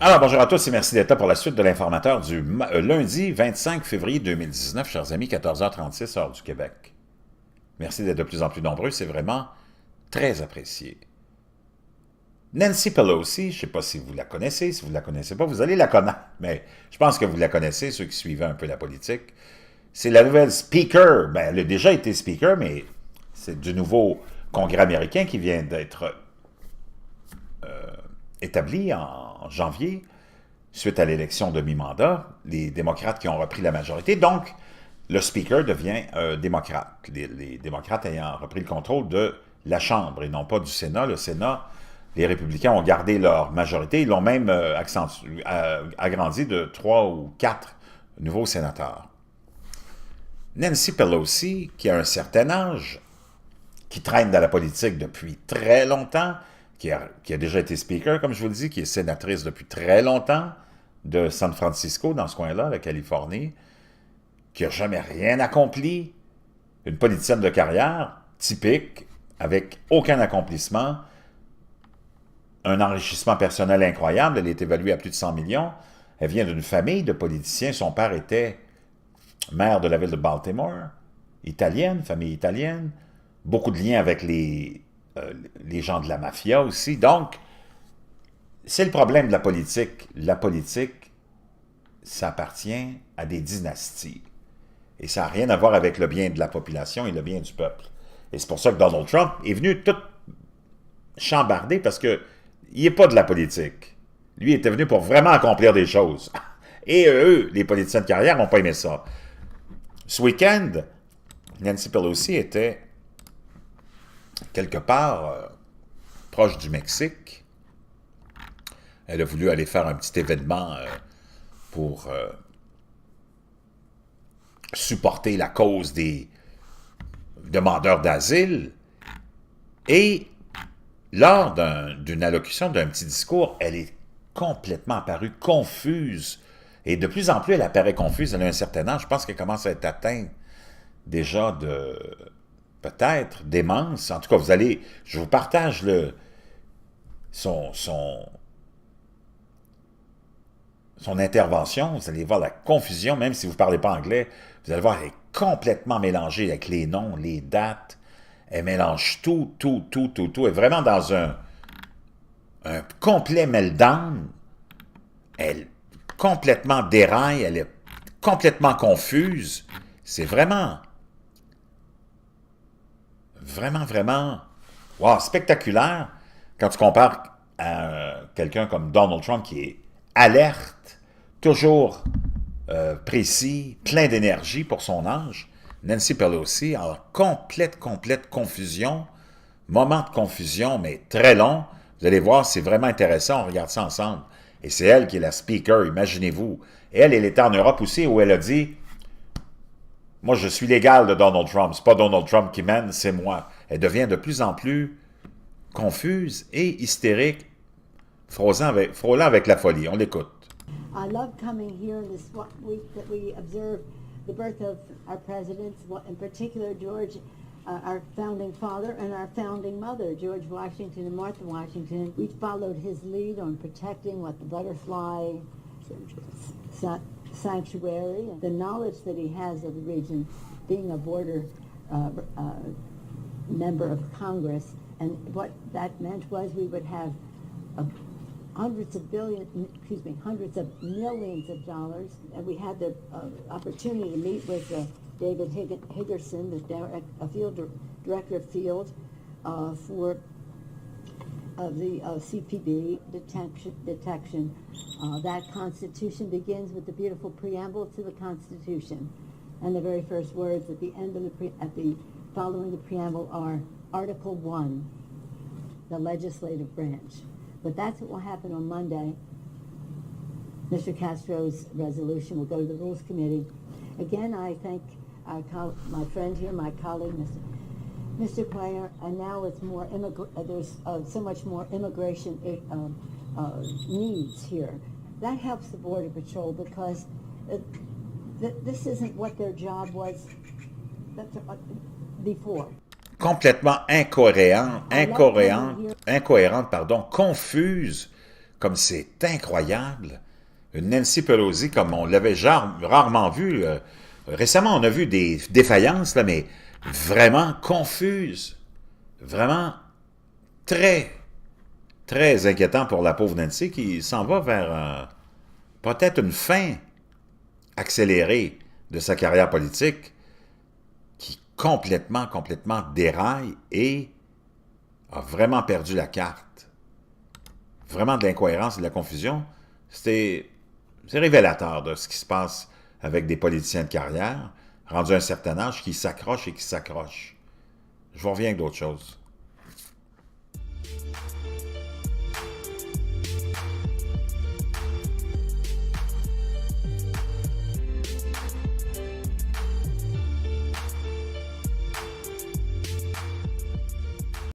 Alors, bonjour à tous et merci d'être là pour la suite de l'informateur du lundi 25 février 2019, chers amis, 14h36, heure du Québec. Merci d'être de plus en plus nombreux, c'est vraiment très apprécié. Nancy Pelosi, je ne sais pas si vous la connaissez, si vous ne la connaissez pas, vous allez la connaître, mais je pense que vous la connaissez, ceux qui suivaient un peu la politique. C'est la nouvelle speaker, ben, elle a déjà été speaker, mais c'est du nouveau Congrès américain qui vient d'être établi en janvier, suite à l'élection de mi-mandat, les démocrates qui ont repris la majorité. Donc, le speaker devient démocrate. Les démocrates ayant repris le contrôle de la Chambre et non pas du Sénat. Le Sénat, les républicains ont gardé leur majorité. Ils l'ont même agrandi de 3 ou 4 nouveaux sénateurs. Nancy Pelosi, qui a un certain âge, qui traîne dans la politique depuis très longtemps, qui a déjà été speaker, comme je vous le dis, qui est sénatrice depuis très longtemps de San Francisco, dans ce coin-là, la Californie, qui n'a jamais rien accompli, une politicienne de carrière typique, avec aucun accomplissement, un enrichissement personnel incroyable, elle est évaluée à plus de 100 millions, elle vient d'une famille de politiciens, son père était maire de la ville de Baltimore, italienne, famille italienne, beaucoup de liens avec les gens de la mafia aussi. Donc, c'est le problème de la politique. La politique, ça appartient à des dynasties. Et ça n'a rien à voir avec le bien de la population et le bien du peuple. Et c'est pour ça que Donald Trump est venu tout chambarder parce qu'il n'est pas de la politique. Lui était venu pour vraiment accomplir des choses. Et eux, les politiciens de carrière, n'ont pas aimé ça. Ce week-end, Nancy Pelosi était quelque part proche du Mexique. Elle a voulu aller faire un petit événement pour supporter la cause des demandeurs d'asile. Et lors d'une allocution, d'un petit discours, elle est complètement apparue confuse. Et de plus en plus, elle apparaît confuse. Elle a un certain âge. Je pense qu'elle commence à être atteinte déjà de peut-être démence. En tout cas, je vous partage son intervention. Vous allez voir la confusion, même si vous ne parlez pas anglais. Vous allez voir, elle est complètement mélangée avec les noms, les dates. Elle mélange tout. Elle est vraiment dans un complet meltdown. Elle complètement déraille. Elle est complètement confuse. C'est vraiment, wow, spectaculaire quand tu compares à quelqu'un comme Donald Trump qui est alerte, toujours précis, plein d'énergie pour son âge. Nancy Pelosi en complète confusion, moment de confusion, mais très long. Vous allez voir, c'est vraiment intéressant, on regarde ça ensemble. Et c'est elle qui est la speaker, imaginez-vous. Et elle était en Europe aussi, où elle a dit « Moi, je suis l'égal de Donald Trump. C'est pas Donald Trump qui mène, c'est moi. » Elle devient de plus en plus confuse et hystérique, frôlant avec la folie. On l'écoute. I love coming here in this week that we observe the birth of our presidents, in particular George, our founding father, and our founding mother, George Washington and Martha Washington. We followed his lead on protecting the butterfly sanctuary, the knowledge that he has of the region, being a border member of Congress, and what that meant was we would have hundreds of millions of dollars, and we had the opportunity to meet with David Higgerson, the field director of field for the CPD detection. That Constitution begins with the beautiful preamble to the Constitution, and the very first words at the end of following the preamble are Article 1, the legislative branch. But that's what will happen on Monday. Mr. Castro's resolution will go to the Rules Committee. Again, I thank my friend here, my colleague, Mr. Cuellar, and now it's more there's so much more immigration needs here. That helps the Border Patrol because this isn't what their job was before. Complètement incohérente, confuse, comme c'est incroyable. Une Nancy Pelosi comme on l'avait rarement vu. Récemment, on a vu des défaillances, là, mais vraiment confuses. Vraiment très, très inquiétant pour la pauvre Nancy qui s'en va vers peut-être une fin accélérée de sa carrière politique qui complètement déraille et a vraiment perdu la carte. Vraiment de l'incohérence et de la confusion. C'est révélateur de ce qui se passe avec des politiciens de carrière, rendus à un certain âge, qui s'accrochent et qui s'accrochent. Je vous reviens avec d'autres choses.